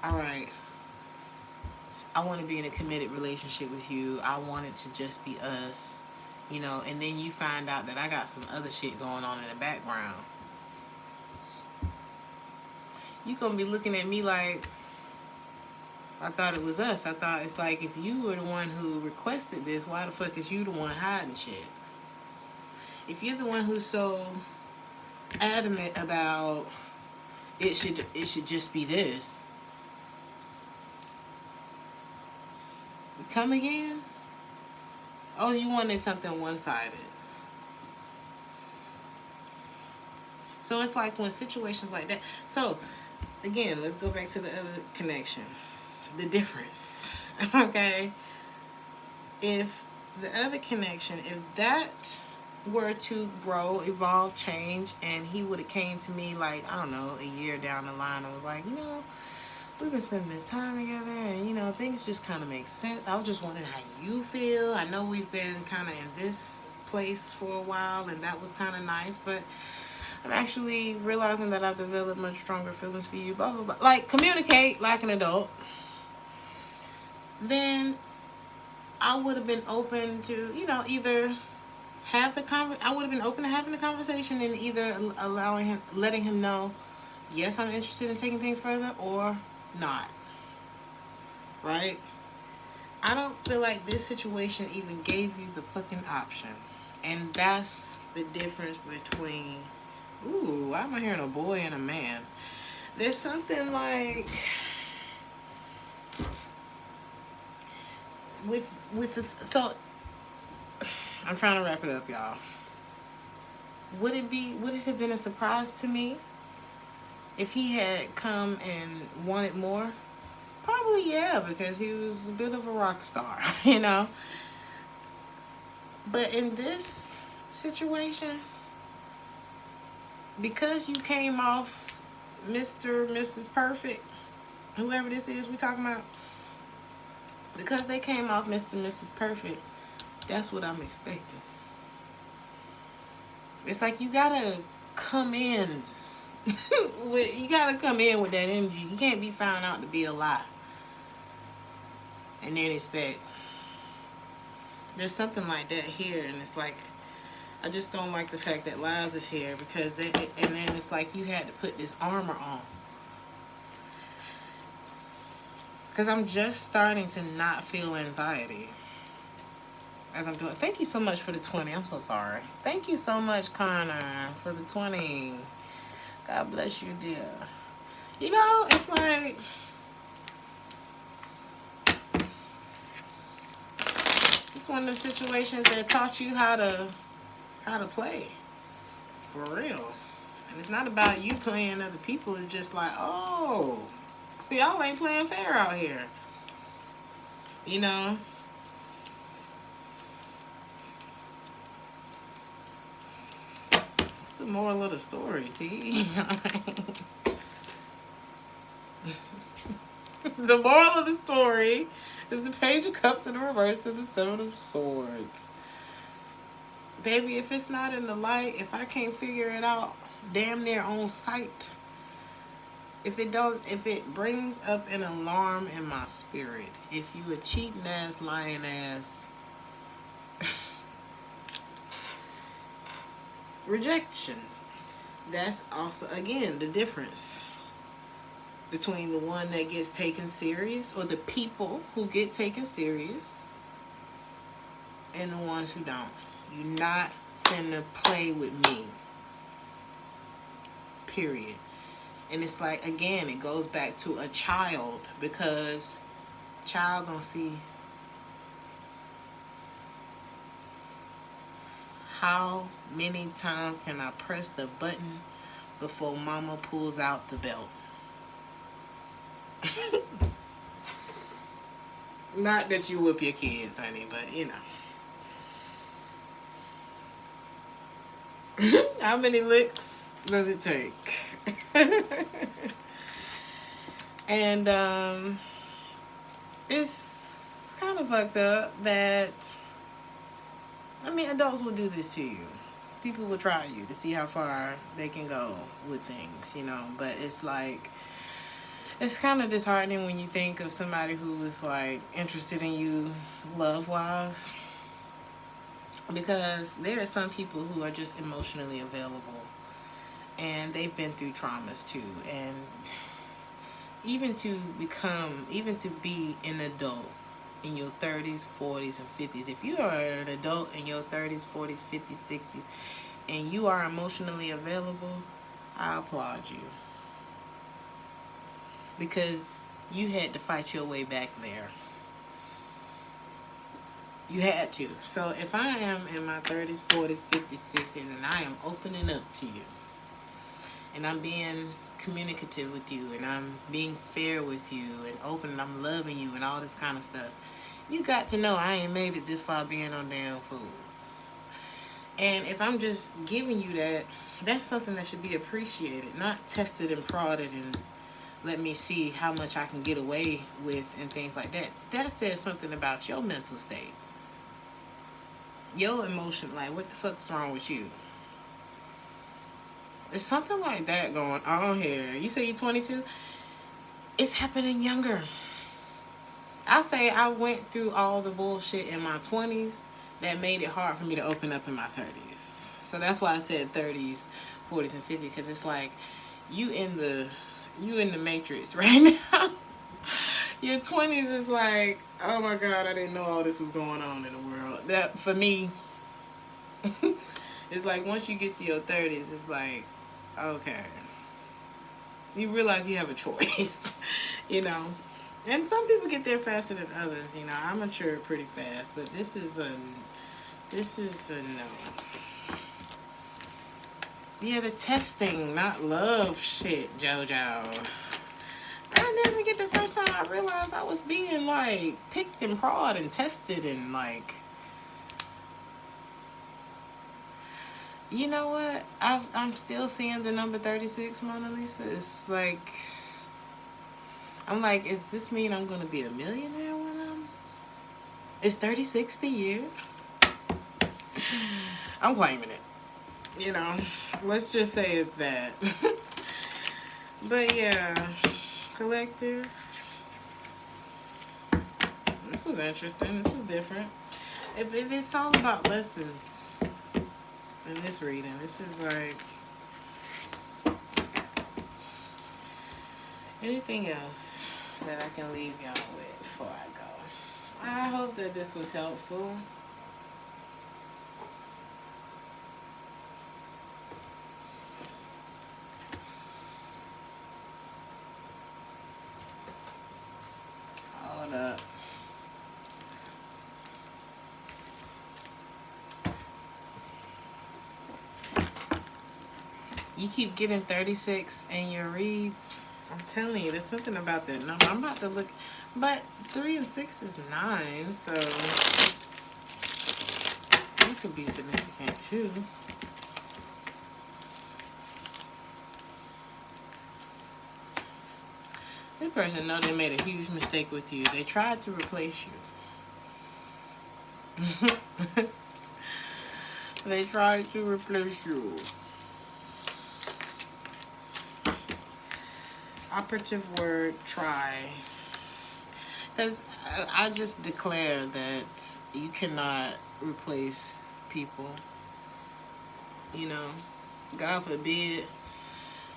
all right, I want to be in a committed relationship with you, I want it to just be us, you know, and then you find out that I got some other shit going on in the background, you're going to be looking at me like, I thought it was us. I thought, it's like, if you were the one who requested this, why the fuck is you the one hiding shit? If you're the one who's so adamant about it should just be this, come again? Oh, you wanted something one-sided. So it's like when situations like that. So again, let's go back to the other connection. The difference. Okay? If the other connection, if that were to grow, evolve, change, and he would have came to me like, I don't know, a year down the line and was like, you know, we've been spending this time together and, you know, things just kind of make sense. I was just wondering how you feel. I know we've been kind of in this place for a while and that was kind of nice, but I'm actually realizing that I've developed much stronger feelings for you, blah, blah, blah. Like, communicate like an adult. Then I would have been open to, you know, either have the I would have been open to having the conversation and either letting him know, yes, I'm interested in taking things further, or not. Right? I don't feel like this situation even gave you the fucking option. And that's the difference between, ooh, why am I hearing a boy and a man? There's something like, with this, so I'm trying to wrap it up, y'all. Would it have been a surprise to me if he had come and wanted more? Probably, yeah, because he was a bit of a rock star, you know. But in this situation, because you came off Mr. Mrs. Perfect, whoever this is we talking about, because they came off Mr. Mrs. Perfect, that's what I'm expecting. It's like you gotta come in with that energy. You can't be found out to be a lie and then expect. There's something like that here, and it's like, I just don't like the fact that lies is here, because and then it's like you had to put this armor on. Because I'm just starting to not feel anxiety as I'm doing. Thank you so much for the 20. I'm so sorry. Thank you so much, Connor, for the 20. God bless you, dear. You know, it's like, it's one of those situations that taught you how to play. For real. And it's not about you playing other people. It's just like, oh, y'all ain't playing fair out here. You know? What's the moral of the story, T? The moral of the story is the Page of Cups in the reverse to the Seven of Swords. Baby, if it's not in the light, if I can't figure it out damn near on sight, if it brings up an alarm in my spirit, if you a cheating ass, lying ass, rejection, that's also, again, the difference. between the one that gets taken serious, or the people who get taken serious, and the ones who don't. You're not finna play with me. Period. And it's like, again, it goes back to a child, because child gonna see how many times can I press the button before mama pulls out the belt. Not that you whip your kids, honey, but you know. How many licks does it take? And it's kind of fucked up that, I mean, adults will do this to you. People will try you to see how far they can go with things, you know. But it's like, it's kind of disheartening when you think of somebody who is like interested in you love-wise, because there are some people who are just emotionally available, and they've been through traumas too. And even to be an adult in your 30s, 40s, and 50s, if you are an adult in your 30s, 40s, 50s, 60s, and you are emotionally available, I applaud you. Because you had to fight your way back there. You had to. So if I am in my 30s, 40s, 50s, 60s, and I am opening up to you, and I'm being communicative with you, and I'm being fair with you, and open, and I'm loving you, and all this kind of stuff, you got to know I ain't made it this far being no damn fool. And if I'm just giving you that, that's something that should be appreciated, not tested and prodded and let me see how much I can get away with and things like that. That says something about your mental state. Your emotion, like, what the fuck's wrong with you? There's something like that going on here. You say you're 22? It's happening younger. I'll say I went through all the bullshit in my 20s that made it hard for me to open up in my 30s. So that's why I said 30s, 40s, and 50s, because it's like you in the matrix right now. Your 20s is like, oh my God, I didn't know all this was going on in the world. That, for me, it's like once you get to your 30s, it's like, okay. You realize you have a choice, you know. And some people get there faster than others, you know. I matured pretty fast, but this is a no. Yeah, the testing, not love shit, JoJo. I never get the first time I realized I was being, like, picked and prod and tested and, like... You know what? I'm still seeing the number 36, Mona Lisa. It's like... I'm like, does this mean I'm going to be a millionaire when I'm... Is 36 the year? I'm claiming it. You know, let's just say it's that. But yeah, collective. This was interesting. This was different. It's all about lessons in this reading. This is like... Anything else that I can leave y'all with before I go? I hope that this was helpful. Hold up. You keep getting 36 in your reads. I'm telling you, there's something about that number. I'm about to look, but 3 and 6 is 9, so that could be significant too. This person know they made a huge mistake with you. They tried to replace you. They tried to replace you. Operative word, try. Because I just declare that you cannot replace people. You know, God forbid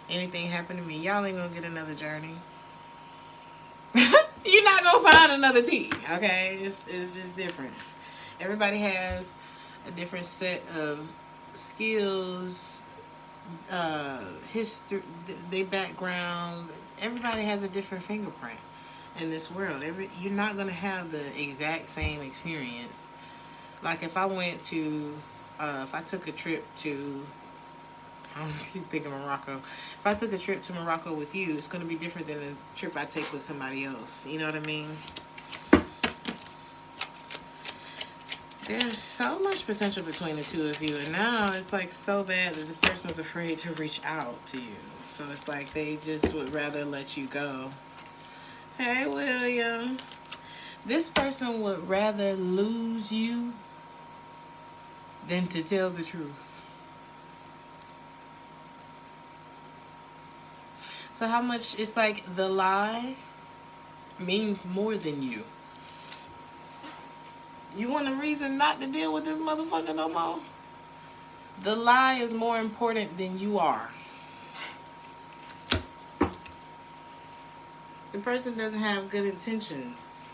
anything happen to me. Y'all ain't gonna get another journey. You're not gonna find another T, okay? It's just different. Everybody has a different set of skills, history, their background. Everybody has a different fingerprint in this world. You're not gonna have the exact same experience. Like if I went to, if I took a trip to, I don't keep thinking Morocco. If I took a trip to Morocco with you, it's going to be different than the trip I take with somebody else. You know what I mean? There's so much potential between the two of you, and now it's like so bad that this person's afraid to reach out to you. So it's like they just would rather let you go. Hey, William. This person would rather lose you than to tell the truth. So how much, it's like the lie means more than you. You want a reason not to deal with this motherfucker no more? The lie is more important than you are. The person doesn't have good intentions.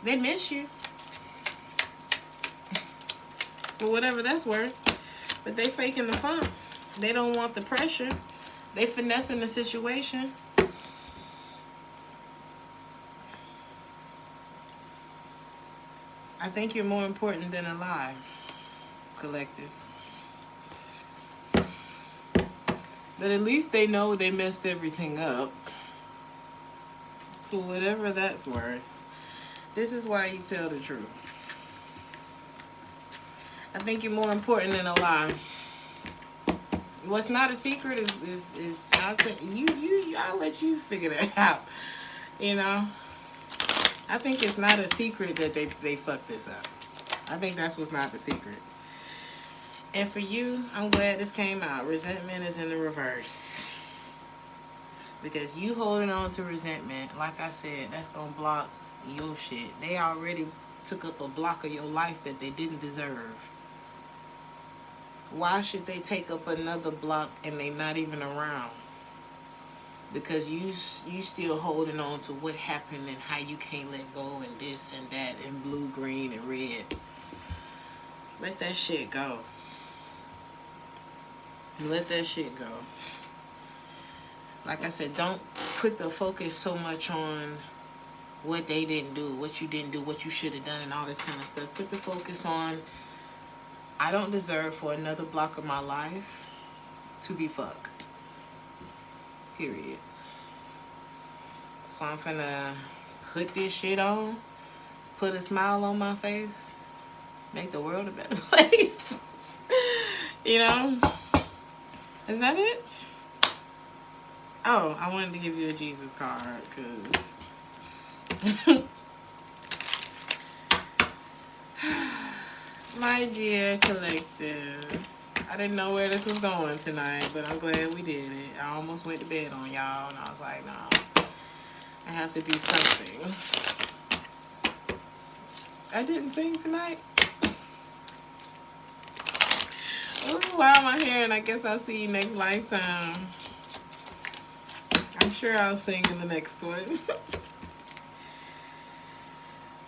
They miss you. For whatever that's worth. But they faking the fun. They don't want the pressure. They finessing the situation. I think you're more important than a lie, collective. But at least they know they messed everything up. For whatever that's worth. This is why you tell the truth. I think you're more important than a lie. What's not a secret is I'll let you figure that out. You know? I think it's not a secret that they fucked this up. I think that's what's not the secret. And for you, I'm glad this came out. Resentment is in the reverse. Because you holding on to resentment, like I said, that's gonna block your shit. They already took up a block of your life that they didn't deserve. Why should they take up another block and they not even around? Because you still holding on to what happened and how you can't let go and this and that and blue, green, and red. Let that shit go. Let that shit go. Like I said, don't put the focus so much on what they didn't do, what you didn't do, what you should have done, and all this kind of stuff. Put the focus on, I don't deserve for another block of my life to be fucked. Period. So I'm finna put this shit on, put a smile on my face, make the world a better place. You know? Is that it? Oh, I wanted to give you a Jesus card, because my dear collective, I didn't know where this was going tonight, but I'm glad we did it. I almost went to bed on y'all, and I was like, no, I have to do something. I didn't sing tonight. Ooh, why am I here? And I guess I'll see you next lifetime. I'm sure I'll sing in the next one.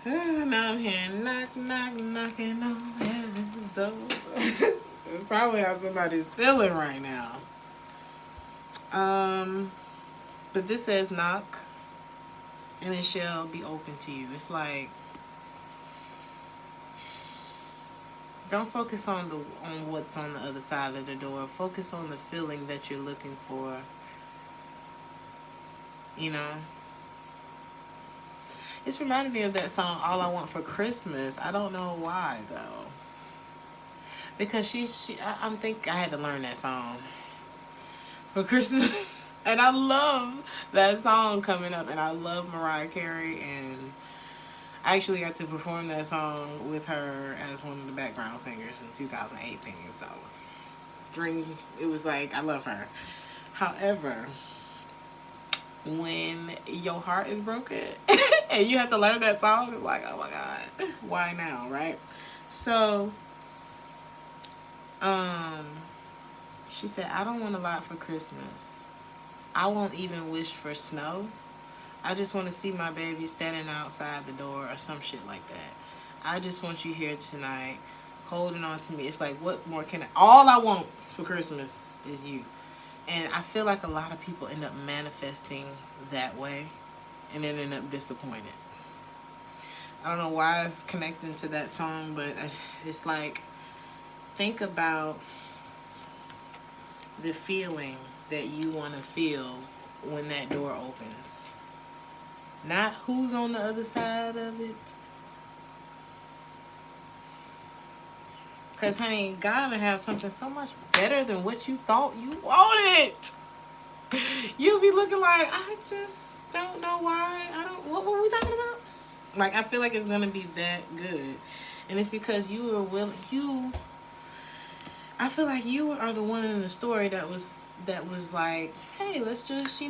Now I'm hearing knock, knock, knocking on heaven's door. It's probably how somebody's feeling right now. But this says knock, and it shall be open to you. It's like, don't focus on what's on the other side of the door. Focus on the feeling that you're looking for. You know? It's reminded me of that song, All I Want for Christmas. I don't know why, though. Because I think I had to learn that song for Christmas. And I love that song coming up. And I love Mariah Carey. And I actually got to perform that song with her as one of the background singers in 2018. So, it was like, I love her. However, when your heart is broken and you have to learn that song, it's like, oh my God, why now, right? So, she said, I don't want a lot for Christmas. I won't even wish for snow. I just want to see my baby standing outside the door or some shit like that. I just want you here tonight, holding on to me. It's like, what more can I? All I want for Christmas is you. And I feel like a lot of people end up manifesting that way and then end up disappointed. I don't know why it's connecting to that song, but it's like, think about the feeling that you want to feel when that door opens. Not who's on the other side of it. Because, honey, God will have something so much better than what you thought you wanted. You'll be looking like, I just don't know why. What were we talking about? Like, I feel like it's going to be that good. And it's because you were willing, I feel like you are the one in the story that was like, hey, let's just,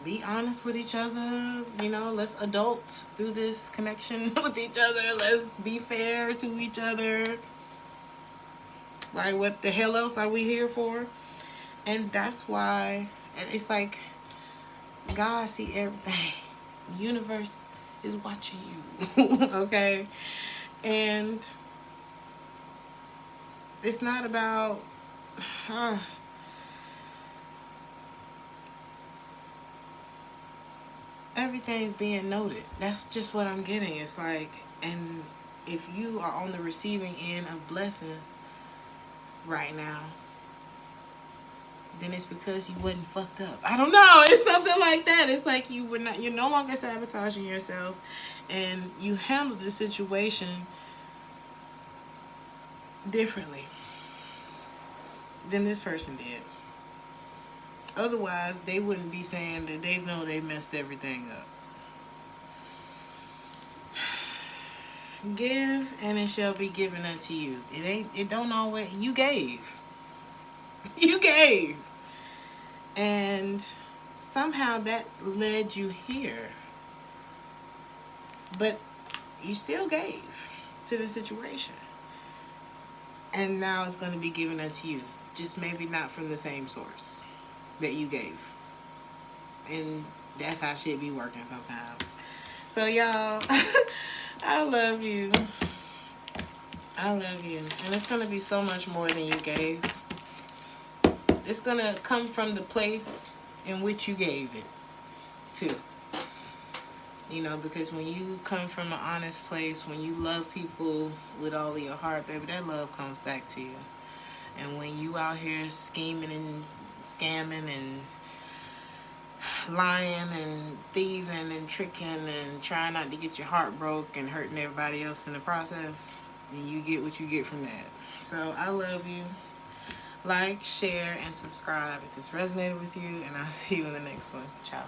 be honest with each other, let's adult through this connection with each other. Let's be fair to each other. Like, what the hell else are we here for? And that's why, and it's like, God see everything. The universe is watching you. Okay? And it's not about, everything's being noted. That's just what I'm getting. It's like, and if you are on the receiving end of blessings right now, then it's because you wasn't fucked up. I don't know. It's something like that. It's like you're no longer sabotaging yourself, and you handled the situation differently than this person did. Otherwise, they wouldn't be saying that they know they messed everything up. Give, and it shall be given unto you. It don't always, you gave. You gave. And somehow that led you here. But you still gave to the situation. And now it's going to be given unto you. Just maybe not from the same source that you gave. And that's how shit be working sometimes. So y'all, I love you. I love you. And it's going to be so much more than you gave. It's going to come from the place in which you gave it to. Because when you come from an honest place, when you love people with all of your heart, baby, that love comes back to you. And when you out here scheming and scamming and lying and thieving and tricking and trying not to get your heart broke and hurting everybody else in the process, then you get what you get from that. So I love you. Like, share, and subscribe if this resonated with you, and I'll see you in the next one. Ciao.